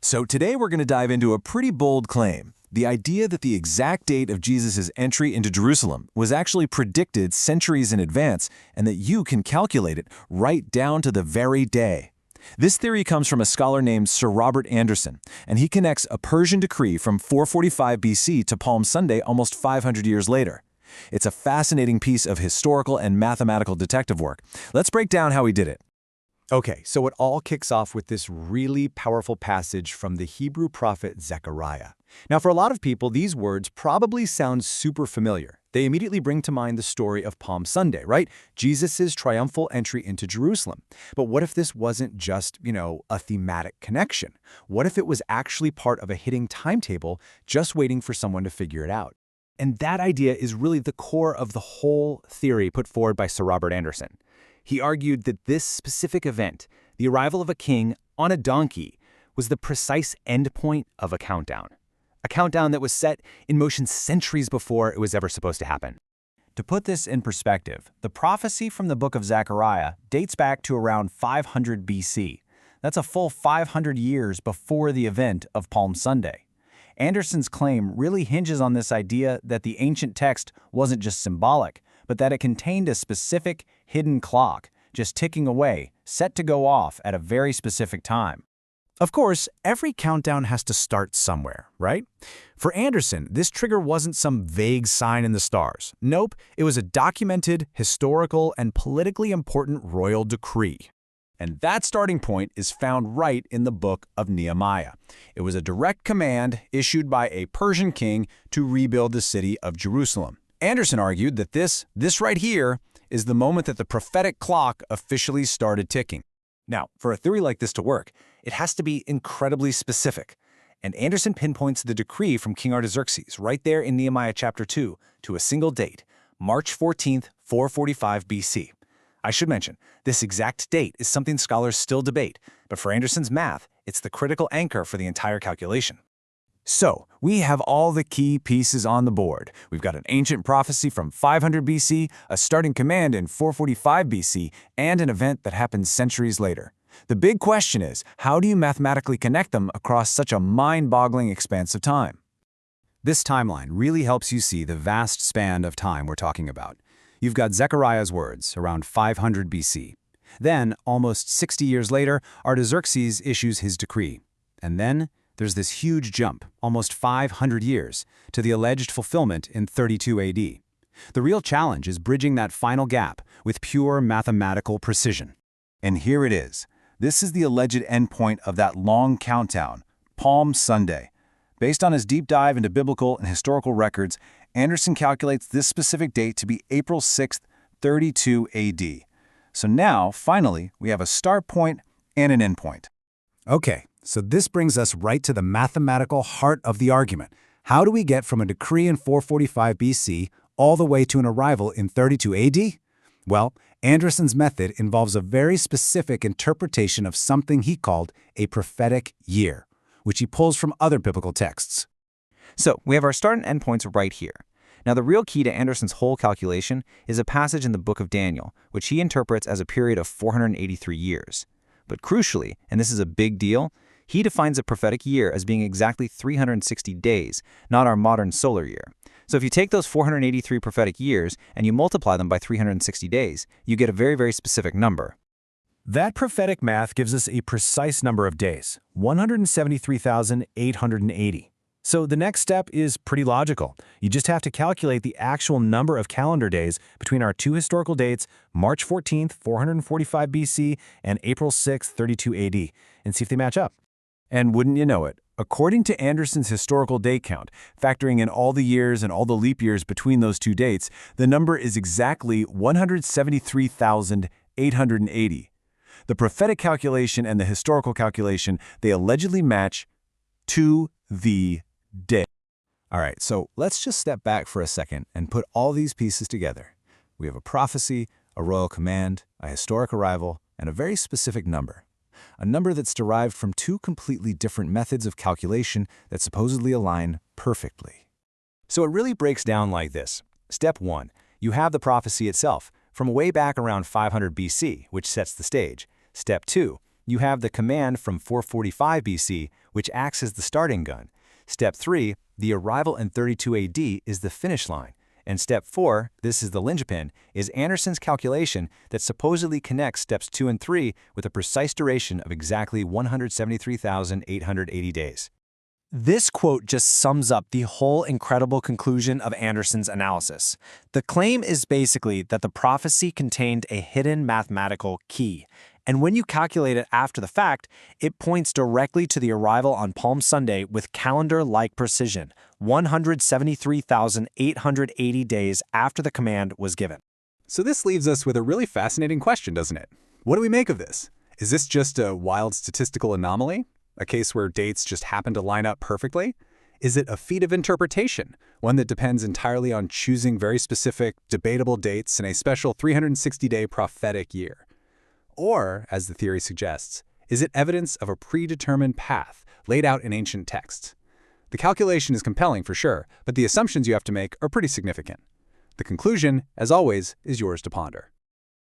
So today we're going to dive into a pretty bold claim. The idea that the exact date of Jesus' entry into Jerusalem was actually predicted centuries in advance and that you can calculate it right down to the very day. This theory comes from a scholar named Sir Robert Anderson, and he connects a Persian decree from 445 BC to Palm Sunday almost 500 years later. It's a fascinating piece of historical and mathematical detective work. Let's break down how he did it. Okay, so it all kicks off with this really powerful passage from the Hebrew prophet Zechariah. Now, for a lot of people, these words probably sound super familiar. They immediately bring to mind the story of Palm Sunday, right? Jesus' triumphal entry into Jerusalem. But what if this wasn't just, a thematic connection? What if it was actually part of a hidden timetable just waiting for someone to figure it out? And that idea is really the core of the whole theory put forward by Sir Robert Anderson. He argued that this specific event, the arrival of a king on a donkey, was the precise endpoint of a countdown that was set in motion centuries before it was ever supposed to happen. To put this in perspective, the prophecy from the book of Zechariah dates back to around 500 BC. That's a full 500 years before the event of Palm Sunday. Anderson's claim really hinges on this idea that the ancient text wasn't just symbolic, but that it contained a specific, hidden clock, just ticking away, set to go off at a very specific time. Of course, every countdown has to start somewhere, right? For Anderson, this trigger wasn't some vague sign in the stars. Nope, it was a documented, historical, and politically important royal decree. And that starting point is found right in the book of Nehemiah. It was a direct command issued by a Persian king to rebuild the city of Jerusalem. Anderson argued that this right here is the moment that the prophetic clock officially started ticking. Now, for a theory like this to work, it has to be incredibly specific. And Anderson pinpoints the decree from King Artaxerxes right there in Nehemiah chapter 2 to a single date, March 14th, 445 BC. I should mention, this exact date is something scholars still debate, but for Anderson's math, it's the critical anchor for the entire calculation. So, we have all the key pieces on the board. We've got an ancient prophecy from 500 BC, a starting command in 445 BC, and an event that happens centuries later. The big question is, how do you mathematically connect them across such a mind-boggling expanse of time? This timeline really helps you see the vast span of time we're talking about. You've got Zechariah's words, around 500 BC. Then, almost 60 years later, Artaxerxes issues his decree. And then, there's this huge jump, almost 500 years, to the alleged fulfillment in 32 AD. The real challenge is bridging that final gap with pure mathematical precision. And here it is. This is the alleged endpoint of that long countdown, Palm Sunday. Based on his deep dive into biblical and historical records, Anderson calculates this specific date to be April 6th, 32 AD. So now, finally, we have a start point and an end point. Okay, so this brings us right to the mathematical heart of the argument. How do we get from a decree in 445 BC all the way to an arrival in 32 AD? Well, Anderson's method involves a very specific interpretation of something he called a prophetic year, which he pulls from other biblical texts. So we have our start and end points right here. Now the real key to Anderson's whole calculation is a passage in the book of Daniel, which he interprets as a period of 483 years. But crucially, and this is a big deal, he defines a prophetic year as being exactly 360 days, not our modern solar year. So if you take those 483 prophetic years and you multiply them by 360 days, you get a very, very specific number. That prophetic math gives us a precise number of days, 173,880. So the next step is pretty logical. You just have to calculate the actual number of calendar days between our two historical dates, March 14th, 445 BC, and April 6th, 32 AD, and see if they match up. And wouldn't you know it, according to Anderson's historical date count, factoring in all the years and all the leap years between those two dates, the number is exactly 173,880. The prophetic calculation and the historical calculation, they allegedly match to the day. All right, so let's just step back for a second and put all these pieces together. We have a prophecy, a royal command, a historic arrival, and a very specific number. A number that's derived from two completely different methods of calculation that supposedly align perfectly. So it really breaks down like this. Step 1. You have the prophecy itself, from way back around 500 BC, which sets the stage. Step 2. You have the command from 445 BC, which acts as the starting gun. Step 3, the arrival in 32 AD, is the finish line. And step 4, this is the linchpin, is Anderson's calculation that supposedly connects steps 2 and 3 with a precise duration of exactly 173,880 days. This quote just sums up the whole incredible conclusion of Anderson's analysis. The claim is basically that the prophecy contained a hidden mathematical key, and when you calculate it after the fact, it points directly to the arrival on Palm Sunday with calendar-like precision, 173,880 days after the command was given. So this leaves us with a really fascinating question, doesn't it? What do we make of this? Is this just a wild statistical anomaly? A case where dates just happen to line up perfectly? Is it a feat of interpretation, one that depends entirely on choosing very specific, debatable dates in a special 360-day prophetic year? Or, as the theory suggests, is it evidence of a predetermined path laid out in ancient texts? The calculation is compelling for sure, but the assumptions you have to make are pretty significant. The conclusion, as always, is yours to ponder.